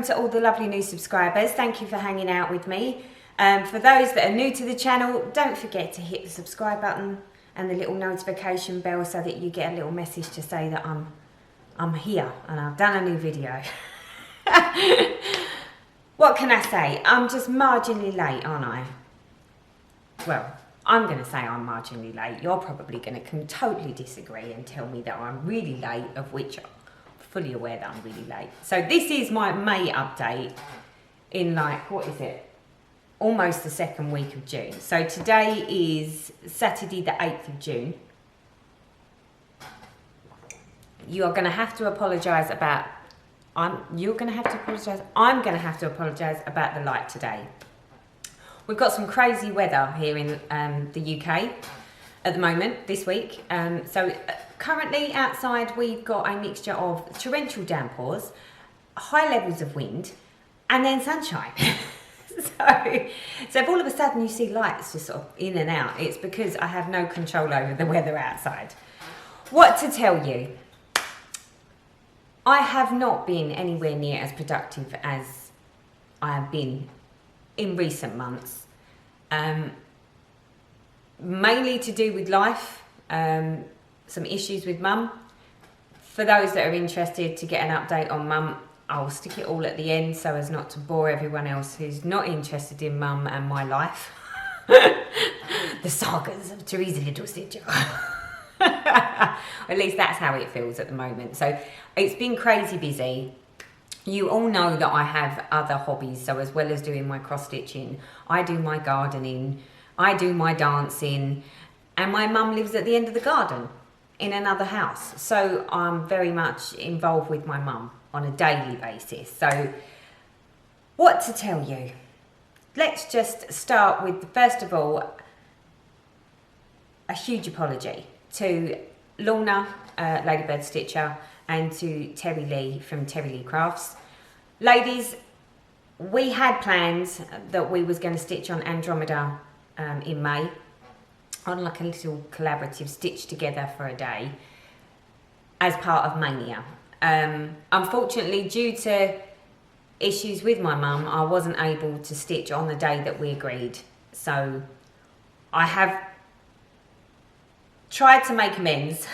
to all the lovely new subscribers. Thank you for hanging out with me. For those that are new to the channel, don't forget to hit the subscribe button and the little notification bell so that you get a little message to say that I'm here and I've done a new video. What can I say? I'm just marginally late, aren't I? Well, I'm going to say I'm marginally late. You're probably going to totally disagree and tell me that I'm really late, of which I'm fully aware that I'm really late. So this is my May update in like, what is it? Almost the second week of June. So today is Saturday the 8th of June. You are going to have to apologise about... You're going to have to apologise. I'm going to have to apologise about the light today. We've got some crazy weather here in the UK at the moment, this week. Currently outside we've got a mixture of torrential downpours, high levels of wind, and then sunshine. So if all of a sudden you see lights just sort of in and out, it's because I have no control over the weather outside. What to tell you? I have not been anywhere near as productive as I have been in recent months. Mainly to do with life, some issues with mum. For those that are interested to get an update on mum, I'll stick it all at the end so as not to bore everyone else who's not interested in mum and my life. The sagas of Teresa Little Stitcher. At least that's how it feels at the moment. So it's been crazy busy. You all know that I have other hobbies. So as well as doing my cross stitching, I do my gardening, I do my dancing, and my mum lives at the end of the garden in another house. So I'm very much involved with my mum on a daily basis. So what to tell you? Let's just start with, first of all, a huge apology to Lorna, Ladybird Stitcher, and to Terry Lee from Terry Lee Crafts. Ladies, we had plans that we was going to stitch on Andromeda in May, on like a little collaborative stitch together for a day as part of Mania. Unfortunately, due to issues with my mum, I wasn't able to stitch on the day that we agreed. So I have tried to make amends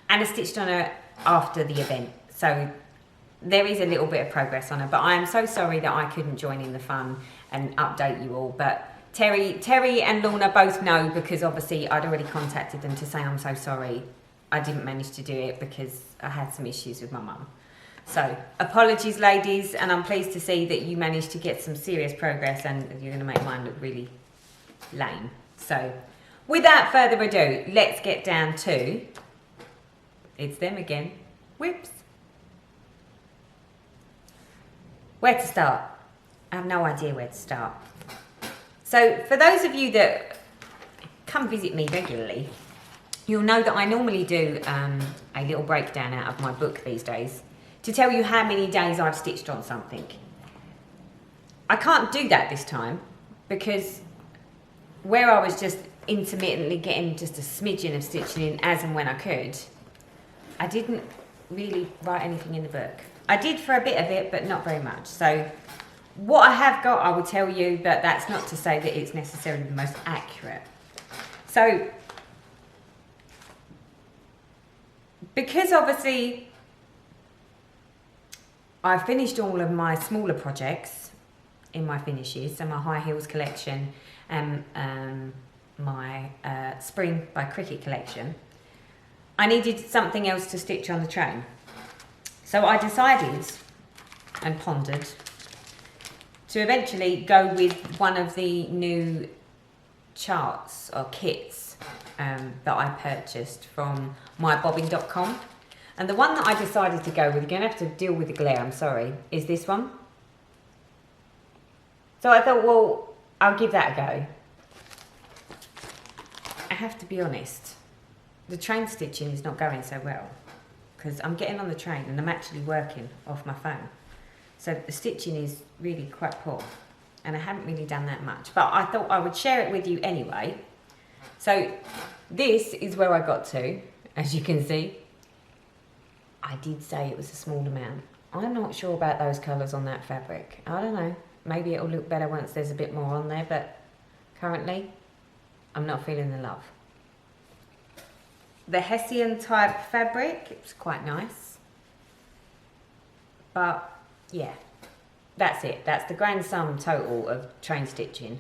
and I stitched on her after the event. So there is a little bit of progress on her, but I am so sorry that I couldn't join in the fun and update you all. But Terry and Lorna both know, because obviously I'd already contacted them to say I'm so sorry. I didn't manage to do it because I had some issues with my mum. So apologies, ladies, and I'm pleased to see that you managed to get some serious progress and you're going to make mine look really lame. So without further ado, let's get down to... It's them again. Whoops. Where to start? I have no idea where to start. So for those of you that come visit me regularly, you'll know that I normally do a little breakdown out of my book these days to tell you how many days I've stitched on something. I can't do that this time because where I was just intermittently getting just a smidgen of stitching in as and when I could, I didn't really write anything in the book. I did for a bit of it, but not very much. So what I have got, I will tell you, but that's not to say that it's necessarily the most accurate. So, because obviously I've finished all of my smaller projects in my finishes, so my high heels collection and my Spring by Cricket collection, I needed something else to stitch on the train. So I decided and pondered to eventually go with one of the new charts or kits that I purchased from mybobbin.com. And the one that I decided to go with, you're going to have to deal with the glare, I'm sorry, is this one. So I thought, well, I'll give that a go. I have to be honest, the train stitching is not going so well because I'm getting on the train and I'm actually working off my phone. So the stitching is really quite poor and I haven't really done that much, but I thought I would share it with you anyway. So this is where I got to, as you can see. I did say it was a small amount. I'm not sure about those colours on that fabric. I don't know. Maybe it'll look better once there's a bit more on there, but currently I'm not feeling the love. The Hessian type fabric, it's quite nice. But yeah, that's it. That's the grand sum total of train stitching.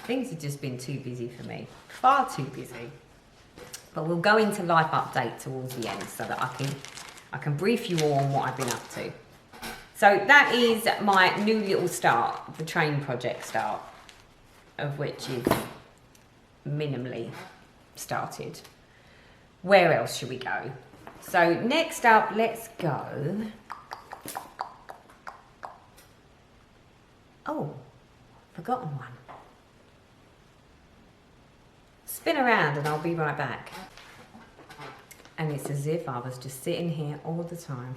Things have just been too busy for me. Far too busy. But we'll go into life update towards the end so that I can brief you all on what I've been up to. So that is my new little start, the train project start, of which is minimally started. Where else should we go? So next up, let's go. Oh, forgotten one. Spin around and I'll be right back. And it's as if I was just sitting here all the time.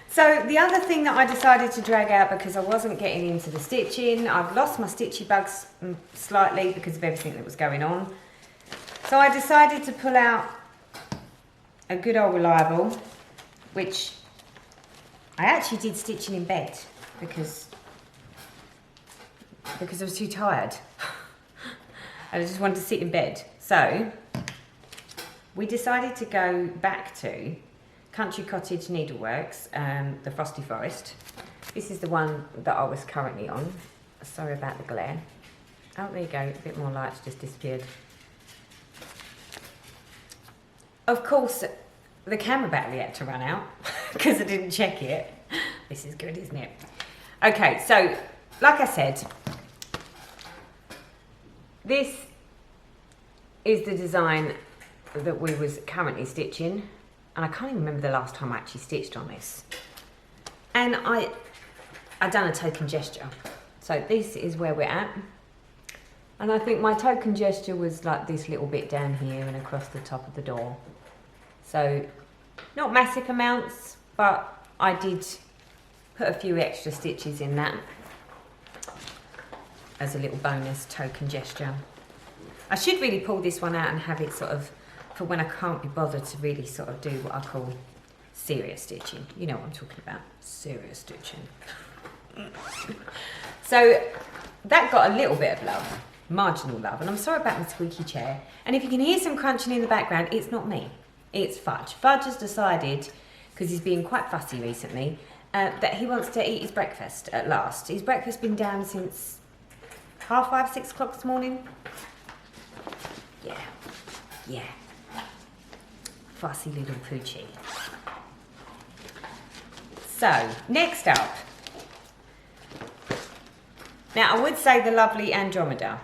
So the other thing that I decided to drag out because I wasn't getting into the stitching, I've lost my stitchy bugs slightly because of everything that was going on. So I decided to pull out a good old reliable, which I actually did stitching in bed because I was too tired. I just wanted to sit in bed. So we decided to go back to Country Cottage Needleworks, the Frosty Forest. This is the one that I was currently on. Sorry about the glare. Oh, there you go, a bit more light's just disappeared. Of course, the camera battery had to run out because I didn't check it. This is good, isn't it? Okay, so like I said, this is the design that we was currently stitching. And I can't even remember the last time I actually stitched on this. And I done a token gesture. So this is where we're at. And I think my token gesture was like this little bit down here and across the top of the door. So not massive amounts, but I did put a few extra stitches in that as a little bonus token gesture. I should really pull this one out and have it sort of for when I can't be bothered to really sort of do what I call serious stitching. You know what I'm talking about, serious stitching. So that got a little bit of love, marginal love, and I'm sorry about my squeaky chair. And if you can hear some crunching in the background, it's not me, it's Fudge. Fudge has decided, because he's been quite fussy recently, that he wants to eat his breakfast at last. His breakfast's been down since 5:30, 6 o'clock this morning. Yeah. Fussy little poochie. So, next up. Now, I would say the lovely Andromeda.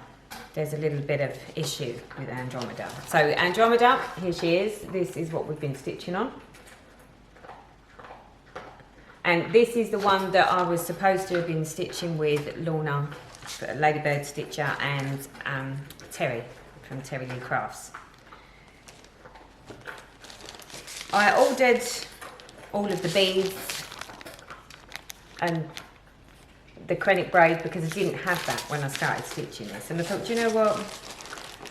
There's a little bit of issue with Andromeda. So, Andromeda, here she is. This is what we've been stitching on. And this is the one that I was supposed to have been stitching with Lorna, Ladybird Stitcher, and Terry from Terry Lee Crafts. I ordered all of the beads and the crennic braid because I didn't have that when I started stitching this. And I thought, you know what?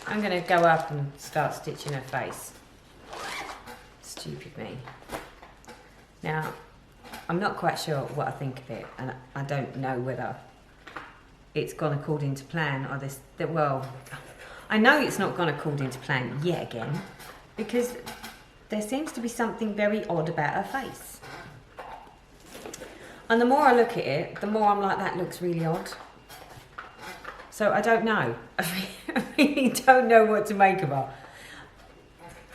I'm going to go up and start stitching her face. Stupid me. Now, I'm not quite sure what I think of it, and I don't know whether it's gone according to plan or this. Well, I know it's not gone according to plan yet again because there seems to be something very odd about her face. And the more I look at it, the more I'm like, that looks really odd. So I don't know. I really don't know what to make of her.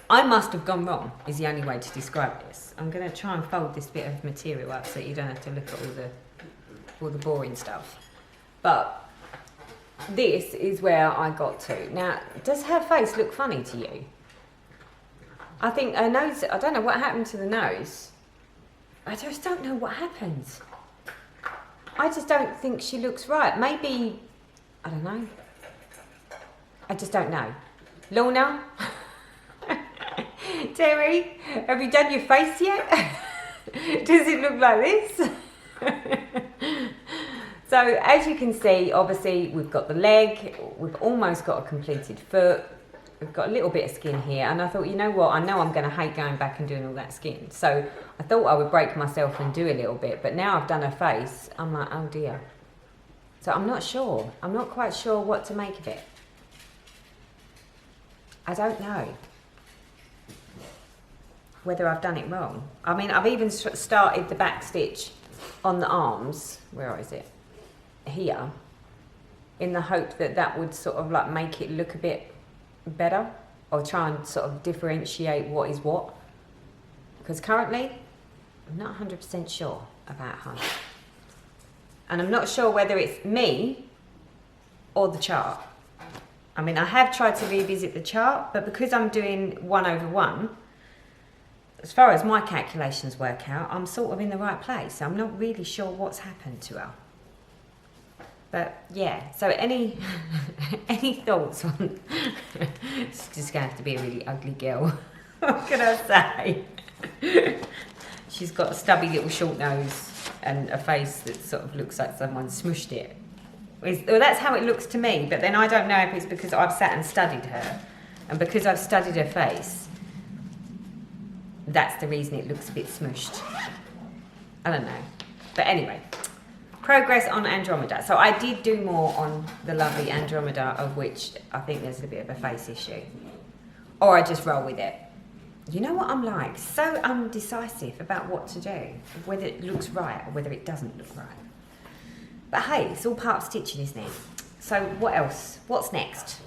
I must have gone wrong, is the only way to describe this. I'm going to try and fold this bit of material up so you don't have to look at all the boring stuff. But this is where I got to. Now, does her face look funny to you? I think her nose, I don't know what happened to the nose. I just don't know what happened. I just don't think she looks right. Maybe, I don't know. I just don't know. Lorna? Terry, have you done your face yet? Does it look like this? So as you can see, obviously we've got the leg, we've almost got a completed foot. we've got a little bit of skin here, and I thought, you know what, I know I'm going to hate going back and doing all that skin, so I thought I would break myself and do a little bit, but now I've done her face, I'm like, oh dear. So I'm not sure. I'm not quite sure what to make of it. I don't know whether I've done it wrong. I mean, I've even started the back stitch on the arms. Where is it? Here. In the hope that that would sort of like make it look a bit better, or try and sort of differentiate what is what. Because currently, I'm not 100% sure about her. And I'm not sure whether it's me or the chart. I mean, I have tried to revisit the chart, but because I'm doing 1/1, as far as my calculations work out, I'm sort of in the right place. I'm not really sure what's happened to her. But yeah, so any thoughts on... It's just going to have to be a really ugly girl. What can I say? She's got a stubby little short nose and a face that sort of looks like someone smushed it. Well, that's how it looks to me, but then I don't know if it's because I've sat and studied her, and because I've studied her face, that's the reason it looks a bit smushed. I don't know. But anyway, progress on Andromeda. So I did do more on the lovely Andromeda, of which I think there's a bit of a face issue. Or I just roll with it. You know what I'm like? So undecisive about what to do, whether it looks right or whether it doesn't look right. But hey, it's all part of stitching, isn't it? So what else? What's next?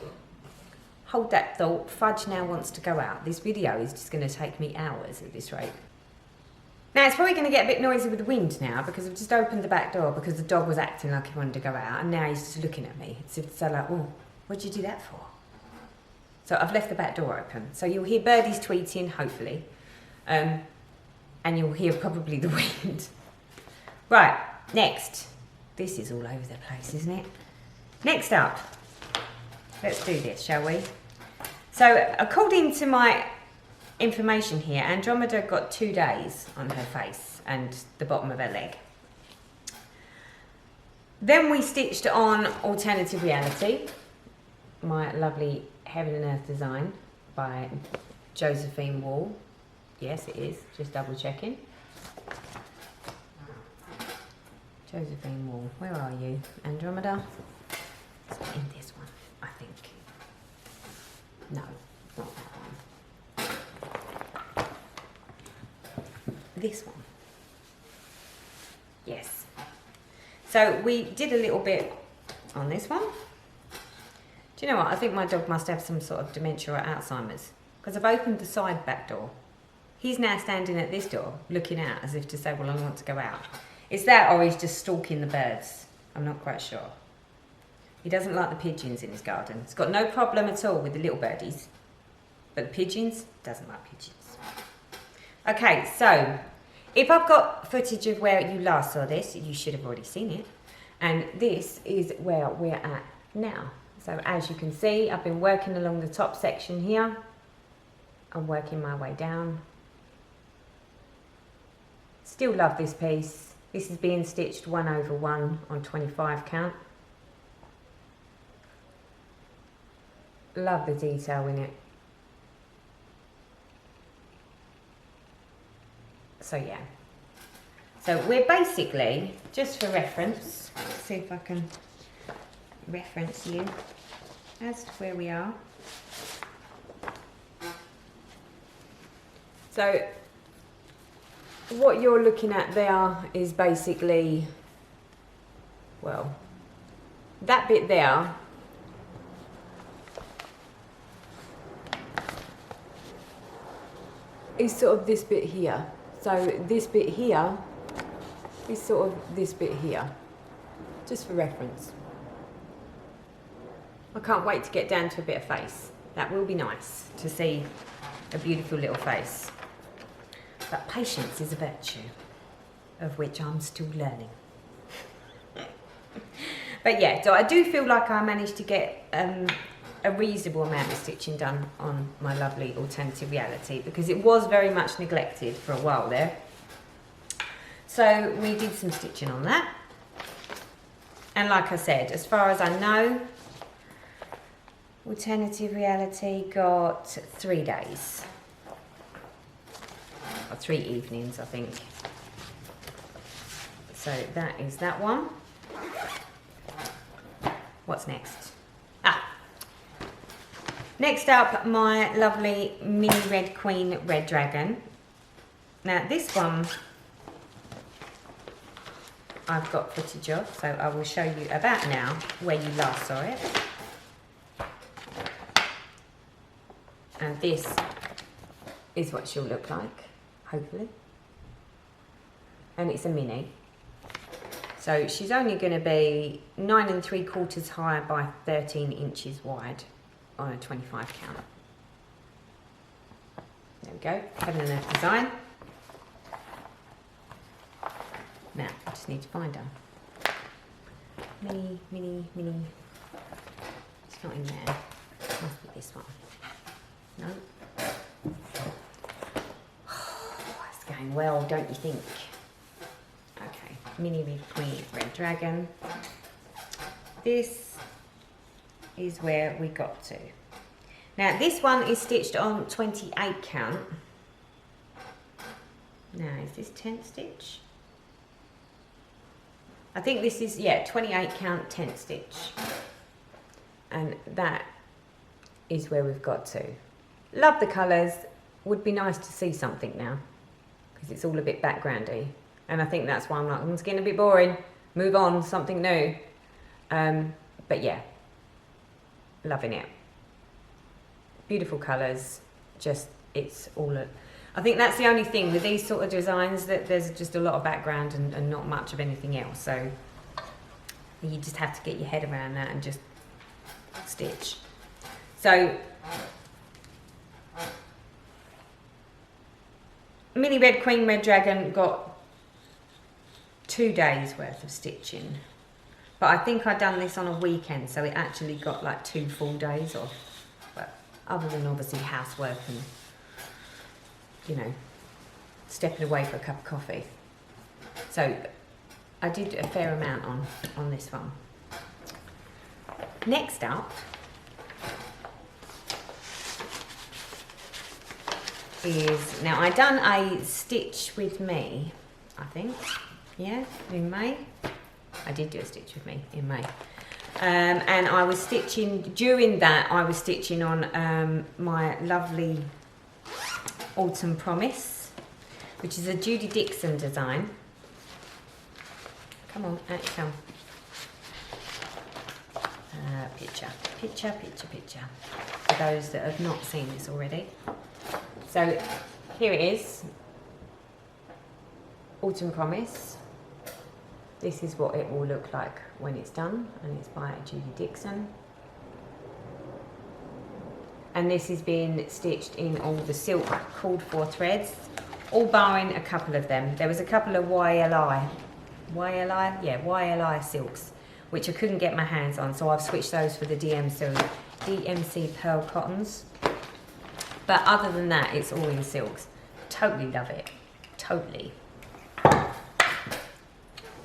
Hold that thought. Fudge now wants to go out. This video is just going to take me hours at this rate. Now, it's probably going to get a bit noisy with the wind now, because I've just opened the back door because the dog was acting like he wanted to go out, and now he's just looking at me. It's so like, oh, what'd you do that for? So I've left the back door open. So you'll hear birdies tweeting, hopefully. And you'll hear probably the wind. Right, next. This is all over the place, isn't it? Next up, let's do this, shall we? So according to my information here, Andromeda got 2 days on her face and the bottom of her leg. Then we stitched on Alternative Reality, my lovely Heaven and Earth design by Josephine Wall. Yes, it is, just double checking. Josephine Wall, where are you? Andromeda? It's in this one, I think. No, not that one. This one. Yes. So we did a little bit on this one. Do you know what? I think my dog must have some sort of dementia or Alzheimer's, because I've opened the side back door. He's now standing at this door, looking out as if to say, well, I want to go out. It's that, or he's just stalking the birds. I'm not quite sure. He doesn't like the pigeons in his garden. He's got no problem at all with the little birdies. But the pigeons, doesn't like pigeons. Okay, so if I've got footage of where you last saw this, you should have already seen it. And this is where we're at now. So as you can see, I've been working along the top section here. I'm working my way down. Still love this piece. This is being stitched 1/1 on 25 count. Love the detail in it. So yeah. So we're basically, just for reference, let's see if I can reference you as to where we are. So what you're looking at there is basically, well, that bit there is sort of this bit here. So this bit here is sort of this bit here, just for reference. I can't wait to get down to a bit of face. That will be nice to see a beautiful little face. But patience is a virtue, of which I'm still learning. But yeah, so I do feel like I managed to get a reasonable amount of stitching done on my lovely Alternative Reality, because it was very much neglected for a while there. So we did some stitching on that. And like I said, as far as I know, Alternative reality got 3 days. Or 3 evenings, I think. So that is that one. What's next? Next up, my lovely mini Red Queen Red Dragon. Now this one I've got footage of, so I will show you about now where you last saw it. And this is what she'll look like, hopefully. And it's a mini. So she's only going to be 9 3/4 high by 13 inches wide on a 25 count. There we go, having enough design. Now, I just need to find her. Mini. It's not in there. It must be this one. No. Oh, it's going well, don't you think? Okay, mini Red Queen Red Dragon. This is where we got to. Now, this one is stitched on 28 count. Now, is this 10th stitch? I think this is, yeah, 28 count 10th stitch. And that is where we've got to. Love the colours. Would be nice to see something now, because it's all a bit backgroundy. And I think that's why I'm like, it's getting a bit boring. Move on, something new. But yeah, loving it. Beautiful colours. Just, it's all I think that's the only thing with these sort of designs, that there's just a lot of background and not much of anything else. So you just have to get your head around that and just stitch. So mini Red Queen Red Dragon got 2 days worth of stitching, but I think I'd done this on a weekend, so it actually got like 2 full days off. But other than obviously housework and, you know, stepping away for a cup of coffee. So I did a fair amount on this one. Next up is, now I done a stitch with me, I think, yeah, in May. I did do a stitch with me in May. And I was stitching, during that I was stitching on my lovely Autumn Promise, which is a Judy Dixon design. Come on, out you come. Picture. For those that have not seen this already. So here it is, Autumn Promise. This is what it will look like when it's done, and it's by Judy Dixon. And this is being stitched in all the silk called for threads, all barring a couple of them. There was a couple of YLI silks, which I couldn't get my hands on, so I've switched those for the DMC Pearl Cottons. But other than that, it's all in silks. Totally love it, totally.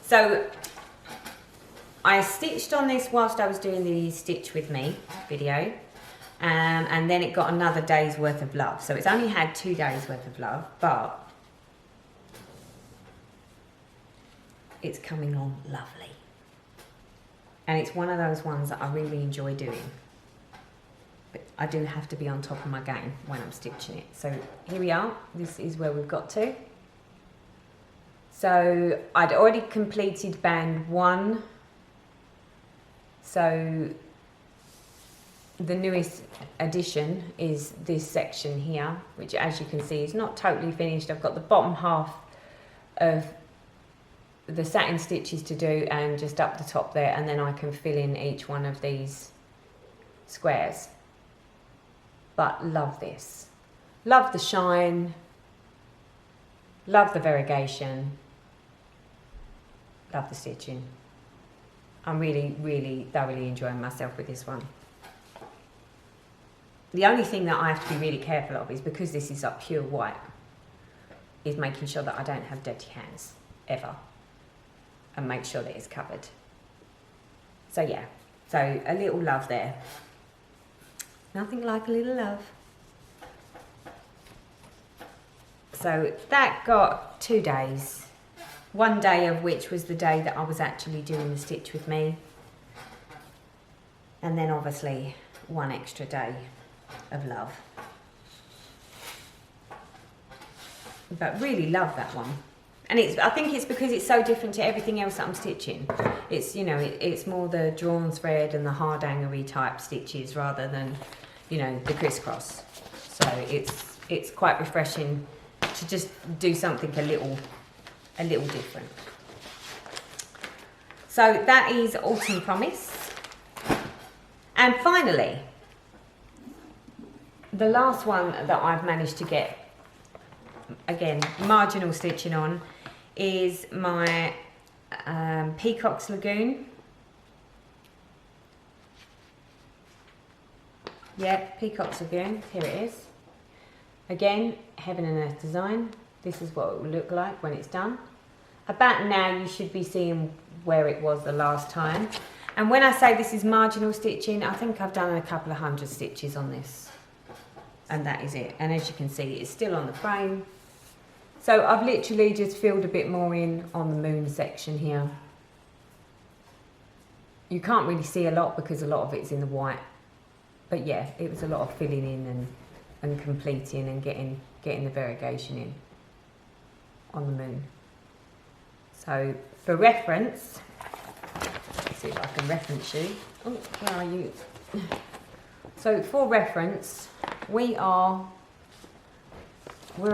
So I stitched on this whilst I was doing the Stitch With Me video. And then it got another day's worth of love. So it's only had 2 days worth of love, but it's coming on lovely. And it's one of those ones that I really enjoy doing. But I do have to be on top of my game when I'm stitching it. So here we are. This is where we've got to. So I'd already completed band 1. So the newest addition is this section here, which as you can see is not totally finished. I've got the bottom half of the satin stitches to do and just up the top there, and then I can fill in each one of these squares. But love this. Love the shine. Love the variegation. Love the stitching. I'm really, really thoroughly enjoying myself with this one. The only thing that I have to be really careful of is, because this is like pure white, is making sure that I don't have dirty hands, ever. And make sure that it's covered. So yeah, so a little love there. Nothing like a little love. So that got 2 days. One day of which was the day that I was actually doing the stitch with me. And then obviously 1 extra day of love. But really love that one. And I think it's because it's so different to everything else that I'm stitching. It's, you know, it's more the drawn thread and the hard hangery type stitches rather than, you know, the crisscross. So it's quite refreshing to just do something a little different. So that is Autumn Promise. And finally, the last one that I've managed to get, again, marginal stitching on, is my Peacock Lagoon. Yeah, Peacock Lagoon, here it is. Again, Heaven and Earth design. This is what it will look like when it's done. About now you should be seeing where it was the last time. And when I say this is marginal stitching, I think I've done a couple of 100 stitches on this. And that is it. And as you can see, it's still on the frame. So I've literally just filled a bit more in on the moon section here. You can't really see a lot because a lot of it's in the white. But yeah, it was a lot of filling in and completing and getting the variegation in on the moon. So for reference, let's see if I can reference you. Oh, where are you? So for reference, we're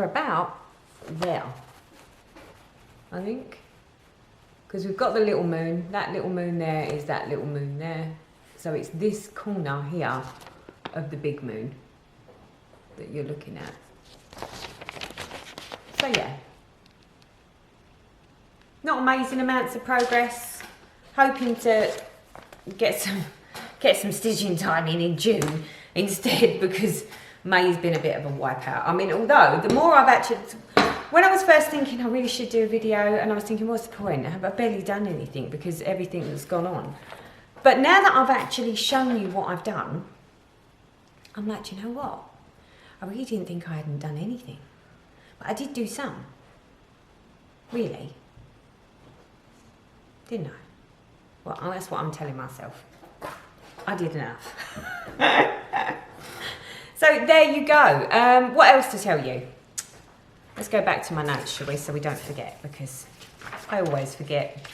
about there, I think, because we've got the little moon. That little moon there is that little moon there. So it's this corner here of the big moon that you're looking at. So yeah, not amazing amounts of progress. Hoping to get some stitching time in June instead, because May's been a bit of a wipeout. I mean, although the more I've actually, when I was first thinking I really should do a video, and I was thinking, what's the point? I've barely done anything because everything that's gone on. But now that I've actually shown you what I've done, I'm like, do you know what? I really didn't think I hadn't done anything. But I did do some. Really. Didn't I? Well, that's what I'm telling myself. I did enough. So there you go. What else to tell you? Let's go back to my notes, shall we, so we don't forget, because I always forget.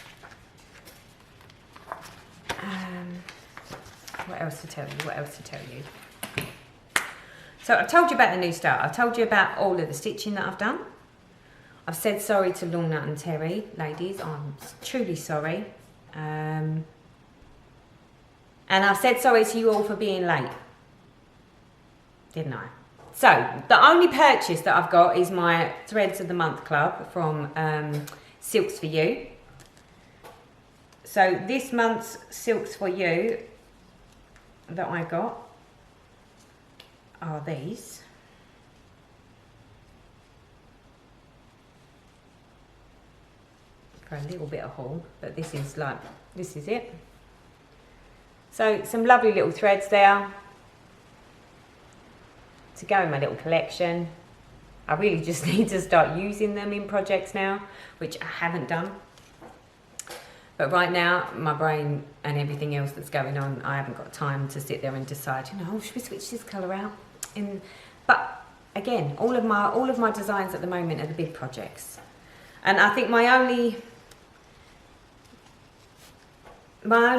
What else to tell you? What else to tell you? So I've told you about the new start. I've told you about all of the stitching that I've done. I've said sorry to Lorna and Terry, ladies. I'm truly sorry. And I've said sorry to you all for being late. Didn't I? So the only purchase that I've got is my Threads of the Month Club from Silks for You. So this month's Silks for You that I got are these. For a little bit of haul, but this is it. So some lovely little threads there to go in my little collection. I really just need to start using them in projects now, which I haven't done. But right now, my brain and everything else that's going on, I haven't got time to sit there and decide, you know, should we switch this colour out? But again, all of my designs at the moment are the big projects. And I think my only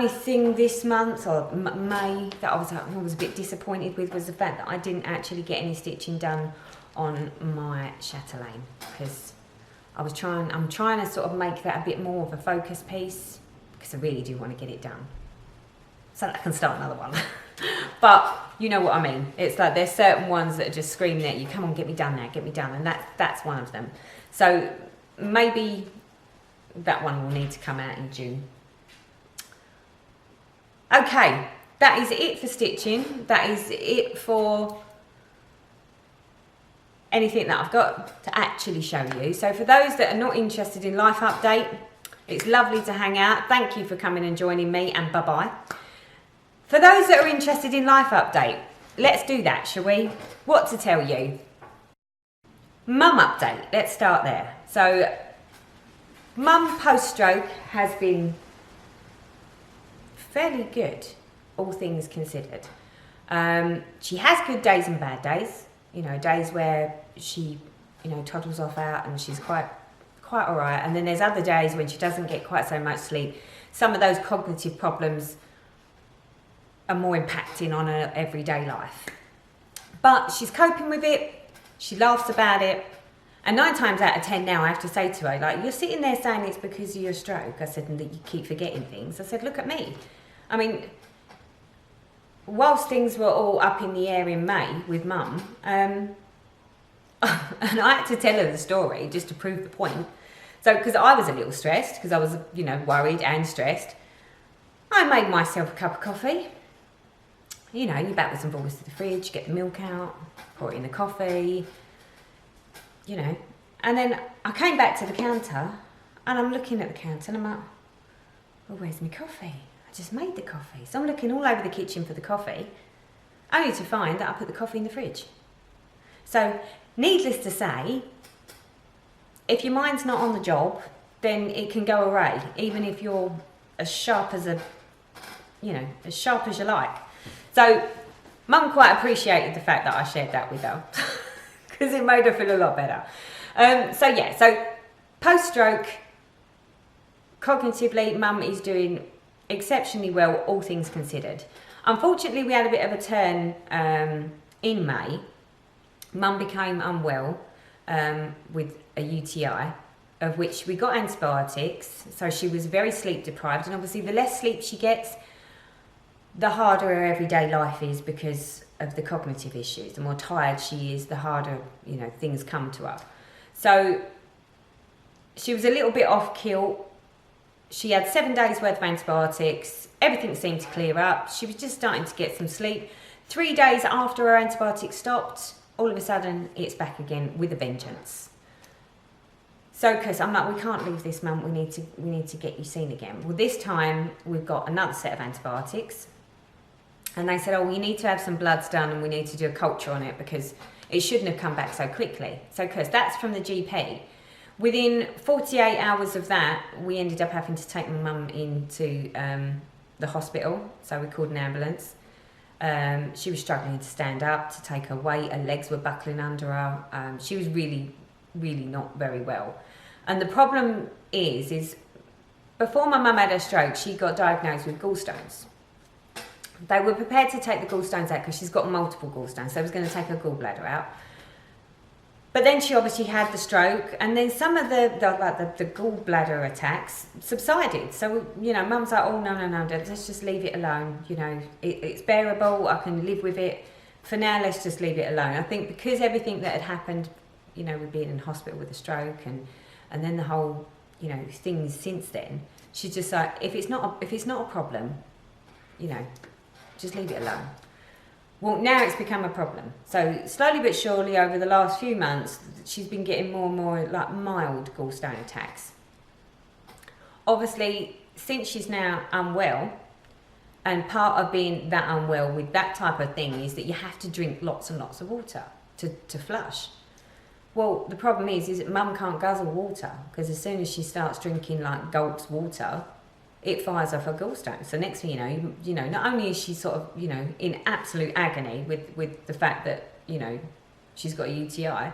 thing this month, or May, that I was a bit disappointed with, was the fact that I didn't actually get any stitching done on my chatelaine, because I'm trying to sort of make that a bit more of a focus piece, because I really do want to get it done so that I can start another one. But you know what I mean. It's like there's certain ones that are just screaming at you, come on, get me done now, get me done, and that's one of them. So maybe that one will need to come out in June. Okay, that is it for stitching. That is it for anything that I've got to actually show you. So for those that are not interested in life update, it's lovely to hang out. Thank you for coming and joining me, and bye-bye. For those that are interested in life update, let's do that, shall we? What to tell you? Mum update, let's start there. So, Mum post-stroke has been fairly good, all things considered. She has good days and bad days, you know, days where she, you know, toddles off out and she's quite all right. And then there's other days when she doesn't get quite so much sleep. Some of those cognitive problems are more impacting on her everyday life. But she's coping with it, she laughs about it, and 9 times out of 10 now I have to say to her, like, you're sitting there saying it's because of your stroke. I said, and that you keep forgetting things. I said, look at me. I mean, whilst things were all up in the air in May with Mum, and I had to tell her the story just to prove the point. So, because I was a little stressed, because I was, you know, worried and stressed, I made myself a cup of coffee. You know, you backwards and forwards to the fridge, get the milk out, pour it in the coffee, you know. And then I came back to the counter, and I'm looking at the counter, and I'm like, well, where's my coffee? I just made the coffee. So I'm looking all over the kitchen for the coffee, only to find that I put the coffee in the fridge. So, needless to say, if your mind's not on the job, then it can go away, even if you're as sharp as as sharp as you like. So, Mum quite appreciated the fact that I shared that with her, because it made her feel a lot better. So post-stroke, cognitively, Mum is doing exceptionally well, all things considered. Unfortunately, we had a bit of a turn in May. Mum became unwell with a UTI, of which we got antibiotics, so she was very sleep deprived, and obviously the less sleep she gets, the harder her everyday life is because of the cognitive issues. The more tired she is, the harder, you know, things come to her. So she was a little bit off kilt. She had 7 days worth of antibiotics. Everything seemed to clear up. She was just starting to get some sleep. 3 days after her antibiotics stopped, all of a sudden it's back again with a vengeance. So, because I'm like, we can't leave this, Mum. We need to get you seen again. Well, this time we've got another set of antibiotics, and they said, oh, you need to have some bloods done, and we need to do a culture on it because it shouldn't have come back so quickly. So, because that's from the GP. Within 48 hours of that, we ended up having to take my mum into the hospital. So we called an ambulance. She was struggling to stand up, to take her weight. Her legs were buckling under her. She was really not very well. And the problem is before my mum had her stroke, she got diagnosed with gallstones. They were prepared to take the gallstones out because she's got multiple gallstones, so they was going to take her gallbladder out. But then she obviously had the stroke, and then some of the gallbladder attacks subsided. So, you know, Mum's like, oh, no, Dad, let's just leave it alone. You know, it's bearable, I can live with it. For now, let's just leave it alone. I think because everything that had happened, you know, with being in hospital with a stroke and then the whole, you know, things since then, she's just like, if it's not a problem, you know, just leave it alone. Well, now it's become a problem. So slowly but surely over the last few months, she's been getting more and more like mild gallstone attacks. Obviously, since she's now unwell, and part of being that unwell with that type of thing is that you have to drink lots and lots of water to flush. Well, the problem is that Mum can't guzzle water, because as soon as she starts drinking like gulps water, it fires off her gallstones. So next thing you know, not only is she sort of, you know, in absolute agony with the fact that, you know, she's got a UTI,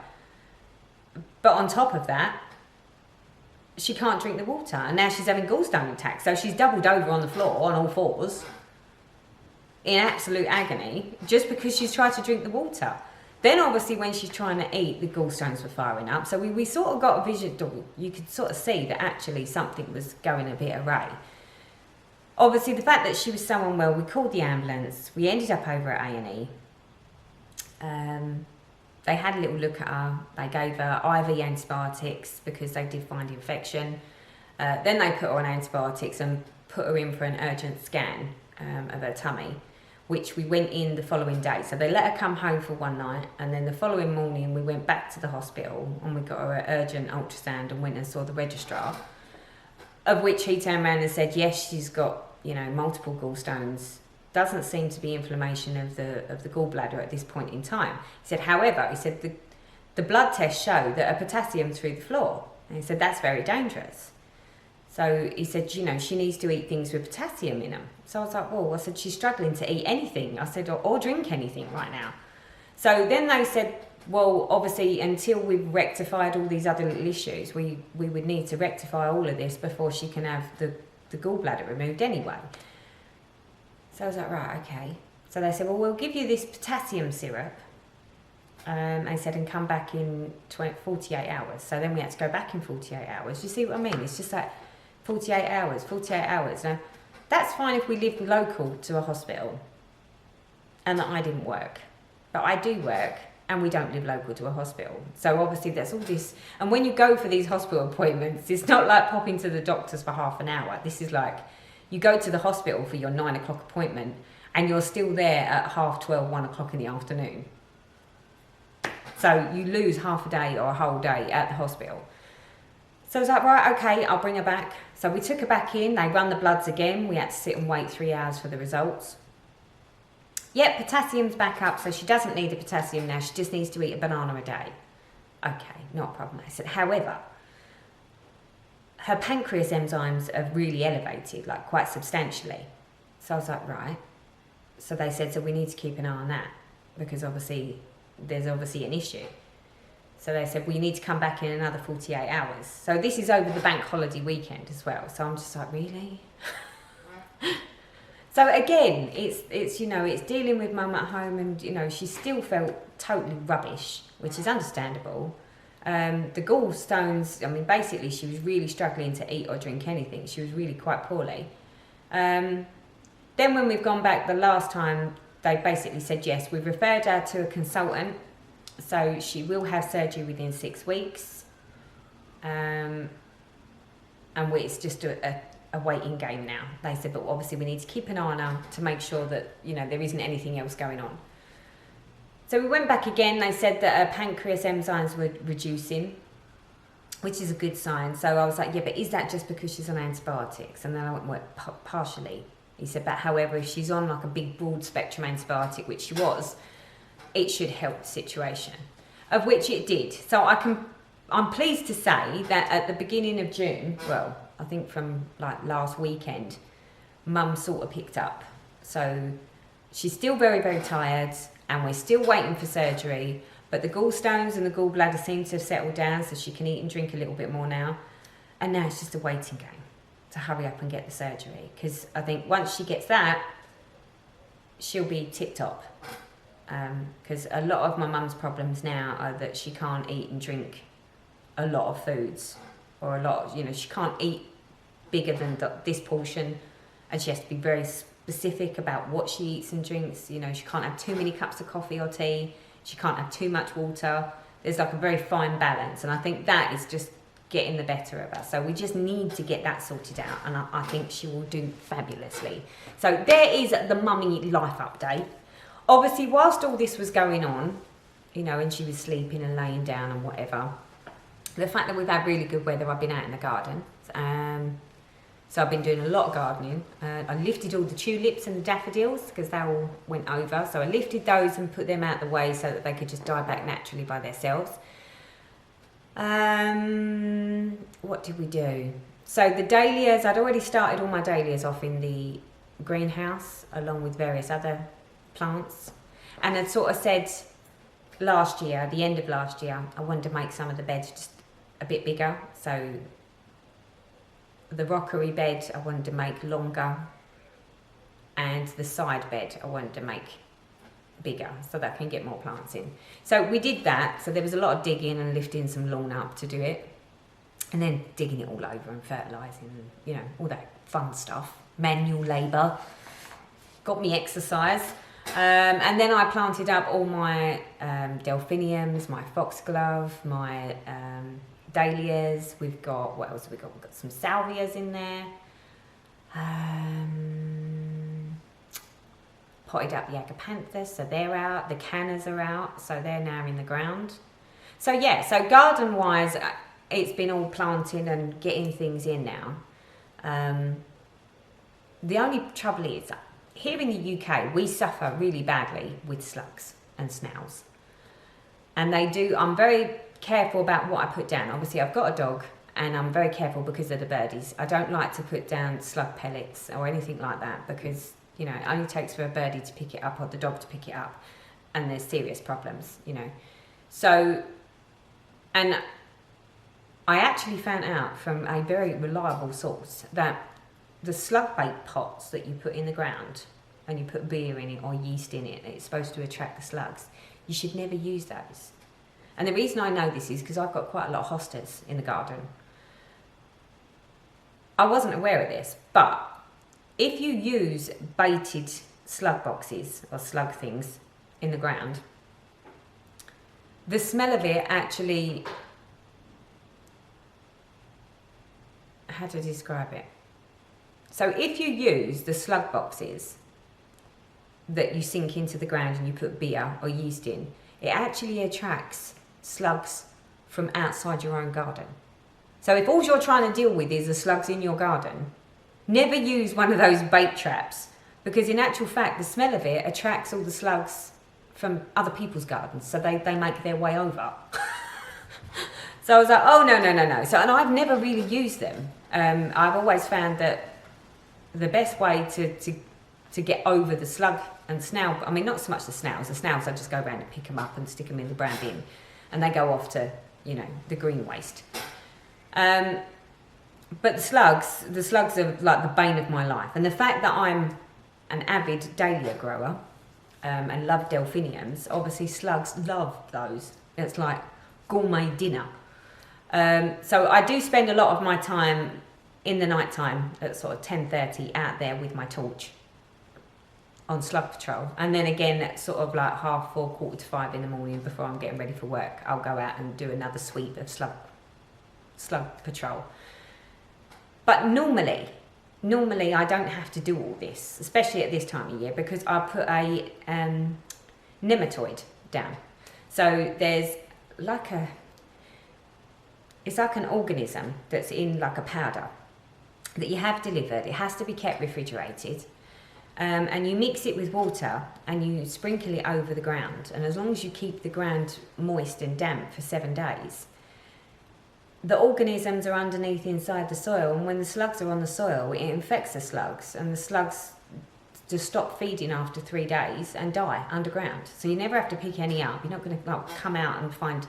but on top of that, she can't drink the water, and now she's having gallstone attacks. So she's doubled over on the floor on all fours in absolute agony just because she's tried to drink the water. Then obviously when she's trying to eat, the gallstones were firing up. So we sort of got a vision, you could sort of see that actually something was going a bit awry. Obviously the fact that she was so unwell, we called the ambulance. We ended up over at A&E. They had a little look at her. They gave her IV antibiotics because they did find infection. Then they put her on antibiotics and put her in for an urgent scan of her tummy, which we went in the following day. So they let her come home for one night, and then the following morning we went back to the hospital and we got her an urgent ultrasound and went and saw the registrar, of which he turned around and said, yes, she's got, you know, multiple gallstones doesn't seem to be inflammation of the gallbladder at this point in time. He said, however, he said the blood tests show that a potassium through the floor. And he said, that's very dangerous. So he said, you know, she needs to eat things with potassium in them. So I was like, well, I said, she's struggling to eat anything. I said, or drink anything right now. So then they said, well, obviously, until we've rectified all these other little issues, we would need to rectify all of this before she can have the gallbladder removed anyway. So I was like, right, okay. So they said, well, we'll give you this potassium syrup. They said, and come back in 48 hours. So then we had to go back in 48 hours. You see what I mean? It's just like 48 hours, 48 hours. Now, that's fine if we lived local to a hospital and that I didn't work. But I do work and we don't live local to a hospital. So obviously that's all this. And when you go for these hospital appointments, it's not like popping to the doctors for half an hour. This is like, you go to the hospital for your 9 o'clock appointment and you're still there at 12:30, 1 o'clock in the afternoon. So you lose half a day or a whole day at the hospital. So I was like, right, okay, I'll bring her back. So we took her back in, they run the bloods again. We had to sit and wait 3 hours for the results. Yep, potassium's back up, so she doesn't need the potassium now. She just needs to eat a banana a day. Okay, not a problem. I said, however, her pancreas enzymes are really elevated, like quite substantially. So I was like, right. So they said, so we need to keep an eye on that because there's obviously an issue. So they said, well, you need to come back in another 48 hours. So this is over the bank holiday weekend as well. So I'm just like, really? So again, it's you know, it's dealing with mum at home and, you know, she still felt totally rubbish, which is understandable. The gallstones, I mean, basically she was really struggling to eat or drink anything. She was really quite poorly. Then when we've gone back the last time, they basically said, yes, we've referred her to a consultant. So she will have surgery within 6 weeks. And it's just a waiting game now. They said, but obviously we need to keep an eye on her to make sure that, you know, there isn't anything else going on. So we went back again. They said that her pancreas enzymes were reducing, which is a good sign. So I was like, yeah, but is that just because she's on antibiotics? And then I went, well, partially. He said, but however, if she's on like a big broad spectrum antibiotic, which she was, it should help the situation, of which it did. So I'm pleased to say that at the beginning of June, well, I think from like last weekend, mum sort of picked up. So she's still very, very tired and we're still waiting for surgery, but the gallstones and the gallbladder seem to have settled down so she can eat and drink a little bit more now. And now it's just a waiting game to hurry up and get the surgery. Because I think once she gets that, she'll be tip-top. Because a lot of my mum's problems now are that she can't eat and drink a lot of foods, or a lot, you know, she can't eat bigger than this portion, and she has to be very specific about what she eats and drinks. You know, she can't have too many cups of coffee or tea, she can't have too much water. There's like a very fine balance, and I think that is just getting the better of her. So we just need to get that sorted out, and I think she will do fabulously. So there is the mummy life update. Obviously, whilst all this was going on, you know, and she was sleeping and laying down and whatever, the fact that we've had really good weather, I've been out in the garden. So I've been doing a lot of gardening. I lifted all the tulips and the daffodils because they all went over. So I lifted those and put them out the way so that they could just die back naturally by themselves. What did we do? So the dahlias, I'd already started all my dahlias off in the greenhouse along with various other plants, and I'd sort of said last year, the end of last year, I wanted to make some of the beds just a bit bigger. So the rockery bed I wanted to make longer, and the side bed I wanted to make bigger so that I can get more plants in. So we did that. So there was a lot of digging and lifting some lawn up to do it, and then digging it all over and fertilising and, you know, all that fun stuff, manual labour, got me exercise. And then I planted up all my delphiniums, my foxglove, my dahlias. We've got, what else have we got? We've got some salvias in there. Potted up the agapanthus, so they're out. The cannas are out, so they're now in the ground. So yeah, so garden-wise, it's been all planting and getting things in now. The only trouble is, here in the UK, we suffer really badly with slugs and snails. And I'm very careful about what I put down. Obviously, I've got a dog, and I'm very careful because of the birdies. I don't like to put down slug pellets or anything like that because, you know, it only takes for a birdie to pick it up or the dog to pick it up, and there's serious problems, you know. So, and I actually found out from a very reliable source that the slug bait pots that you put in the ground and you put beer in it or yeast in it, it's supposed to attract the slugs. You should never use those. And the reason I know this is because I've got quite a lot of hostas in the garden. I wasn't aware of this, but if you use baited slug boxes or slug things in the ground, the smell of it actually, how to describe it? So if you use the slug boxes that you sink into the ground and you put beer or yeast in, it actually attracts slugs from outside your own garden. So if all you're trying to deal with is the slugs in your garden, never use one of those bait traps, because in actual fact the smell of it attracts all the slugs from other people's gardens, so they make their way over. So I was like, oh no. So, and I've never really used them. I've always found that the best way to get over the slug and snail, I mean not so much the snails I just go around and pick them up and stick them in the brown bin and they go off to, you know, the green waste. But the slugs are like the bane of my life. And the fact that I'm an avid dahlia grower and love delphiniums, obviously slugs love those. It's like gourmet dinner. So I do spend a lot of my time in the night time at sort of 10:30 out there with my torch on slug patrol. And then again at sort of like 4:30, 4:45 in the morning before I'm getting ready for work, I'll go out and do another sweep of slug patrol. But normally I don't have to do all this, especially at this time of year, because I put a nematode down. So there's like it's like an organism that's in like a powder that you have delivered. It has to be kept refrigerated. And you mix it with water and you sprinkle it over the ground. And as long as you keep the ground moist and damp for 7 days, the organisms are underneath inside the soil. And when the slugs are on the soil, it infects the slugs. And the slugs just stop feeding after 3 days and die underground. So you never have to pick any up. You're not going to like come out and find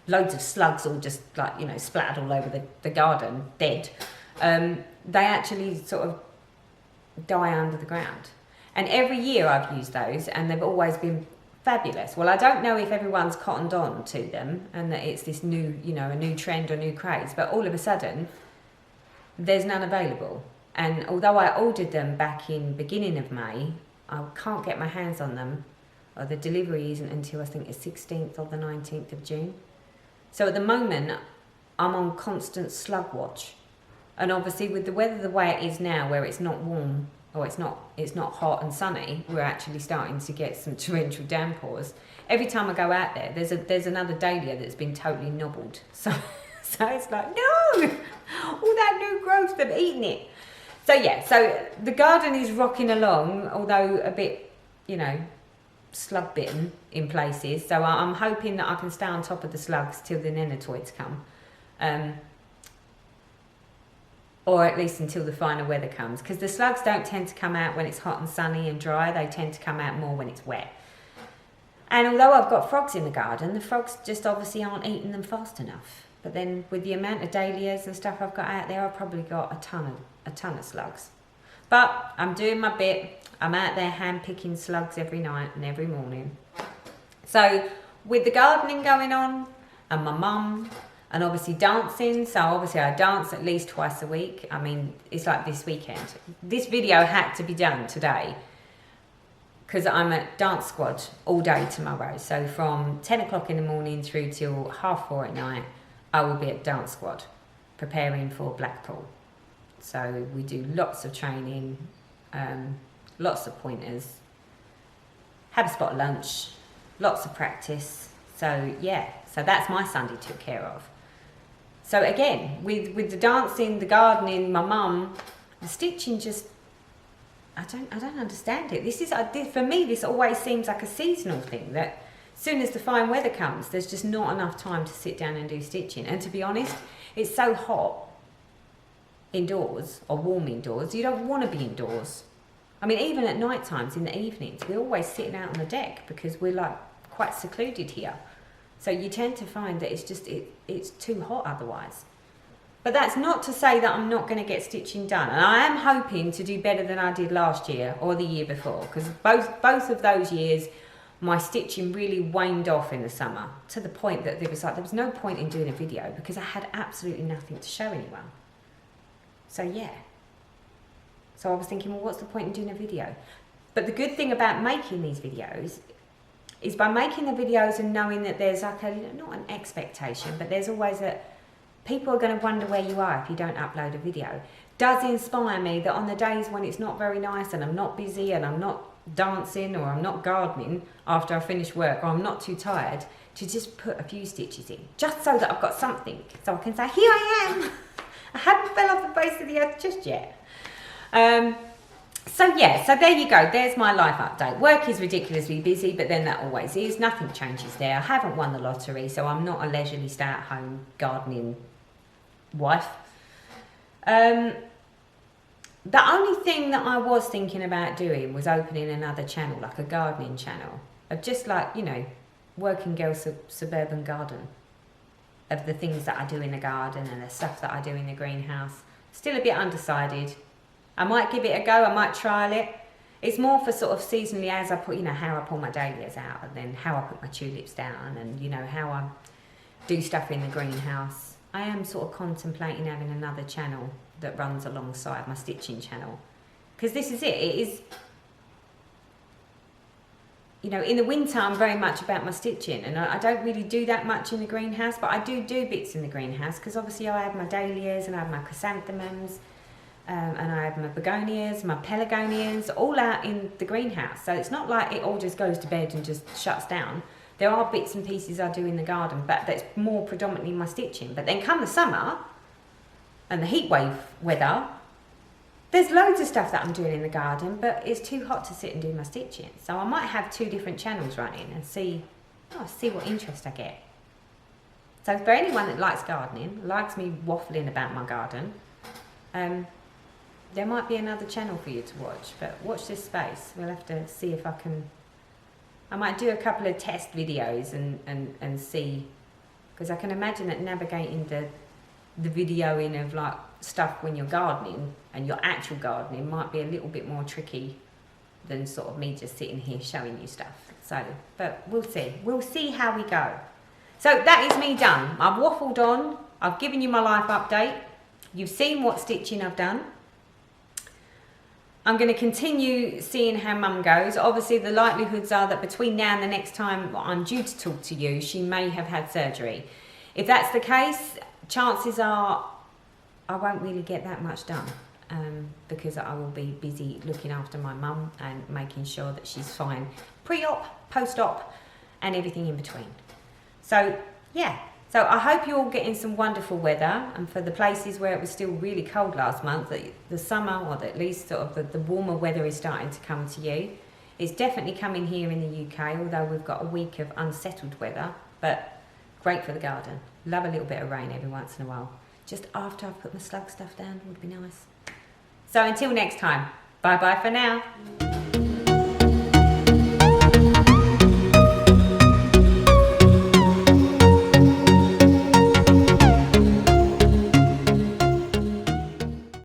loads of slugs all just like, you know, splattered all over the garden, dead. They actually sort of die under the ground. And every year I've used those and they've always been fabulous. Well, I don't know if everyone's cottoned on to them and that it's this new, you know, a new trend or new craze, but all of a sudden there's none available. And although I ordered them back in beginning of May, I can't get my hands on them, or the delivery isn't until I think it's 16th or the 19th of June. So at the moment I'm on constant slug watch. And obviously with the weather the way it is now, where it's not warm or it's not hot and sunny, we're actually starting to get some torrential downpours. Every time I go out there, there's another dahlia that's been totally nobbled. So it's like, no, all that new growth, they've eaten it. So yeah, so the garden is rocking along, although a bit, you know, slug bitten in places. So I'm hoping that I can stay on top of the slugs till the nematodes come. Or at least until the finer weather comes, because the slugs don't tend to come out when it's hot and sunny and dry. They tend to come out more when it's wet. And although I've got frogs in the garden, the frogs just obviously aren't eating them fast enough. But then with the amount of dahlias and stuff I've got out there, I've probably got a ton of slugs. But I'm doing my bit. I'm out there hand picking slugs every night and every morning. So with the gardening going on and my mum, and obviously dancing, so obviously I dance at least twice a week. I mean, it's like this weekend. This video had to be done today because I'm at dance squad all day tomorrow. So from 10 o'clock in the morning through till 4:30 at night, I will be at dance squad preparing for Blackpool. So we do lots of training, lots of pointers, have a spot lunch, lots of practice. So yeah, so that's my Sunday took care of. So again, with the dancing, the gardening, my mum, the stitching just, I don't understand it. This is, for me, this always seems like a seasonal thing, that as soon as the fine weather comes, there's just not enough time to sit down and do stitching. And to be honest, it's so hot indoors, or warm indoors, you don't want to be indoors. I mean, even at night times, in the evenings, we're always sitting out on the deck because we're like quite secluded here. So you tend to find that it's just, it's too hot otherwise. But that's not to say that I'm not going to get stitching done. And I am hoping to do better than I did last year or the year before, because both of those years, my stitching really waned off in the summer, to the point that there was no point in doing a video because I had absolutely nothing to show anyone. So yeah. So I was thinking, well, what's the point in doing a video? But the good thing about making these videos is by making the videos and knowing that there's like not an expectation, but there's always people are going to wonder where you are if you don't upload a video. Does inspire me that on the days when it's not very nice and I'm not busy and I'm not dancing or I'm not gardening after I finish work, or I'm not too tired, to just put a few stitches in, just so that I've got something, so I can say, here I am. I haven't fell off the face of the earth just yet. So yeah, so there you go. There's my life update. Work is ridiculously busy, but then that always is. Nothing changes there. I haven't won the lottery, so I'm not a leisurely stay-at-home gardening wife. The only thing that I was thinking about doing was opening another channel, like a gardening channel, of just like, you know, working girl suburban garden, of the things that I do in the garden and the stuff that I do in the greenhouse. Still a bit undecided. I might give it a go, I might trial it. It's more for sort of seasonally, as I put, you know, how I pull my dahlias out, and then how I put my tulips down, and, you know, how I do stuff in the greenhouse. I am sort of contemplating having another channel that runs alongside my stitching channel. Because this is it is, you know, in the winter I'm very much about my stitching, and I don't really do that much in the greenhouse, but I do bits in the greenhouse, because obviously I have my dahlias and I have my chrysanthemums, and I have my begonias, my pelargonias, all out in the greenhouse. So it's not like it all just goes to bed and just shuts down. There are bits and pieces I do in the garden, but that's more predominantly my stitching. But then come the summer and the heat wave weather, there's loads of stuff that I'm doing in the garden, but it's too hot to sit and do my stitching. So I might have 2 different channels running and see what interest I get. So for anyone that likes gardening, likes me waffling about my garden, there might be another channel for you to watch, but watch this space. We'll have to see if I might do a couple of test videos and see, because I can imagine that navigating the videoing of like stuff when you're gardening and your actual gardening might be a little bit more tricky than sort of me just sitting here showing you stuff. So, but we'll see how we go. So that is me done. I've waffled on, I've given you my life update, you've seen what stitching I've done. I'm going to continue seeing how Mum goes. Obviously, the likelihoods are that between now and the next time I'm due to talk to you, she may have had surgery. If that's the case, chances are I won't really get that much done, because I will be busy looking after my mum and making sure that she's fine pre-op, post-op, and everything in between. So, yeah. So I hope you're all getting some wonderful weather, and for the places where it was still really cold last month, that the summer, or at least sort of the warmer weather is starting to come to you. It's definitely coming here in the UK, although we've got a week of unsettled weather, but great for the garden. Love a little bit of rain every once in a while. Just after I've put my slug stuff down would be nice. So until next time, bye bye for now.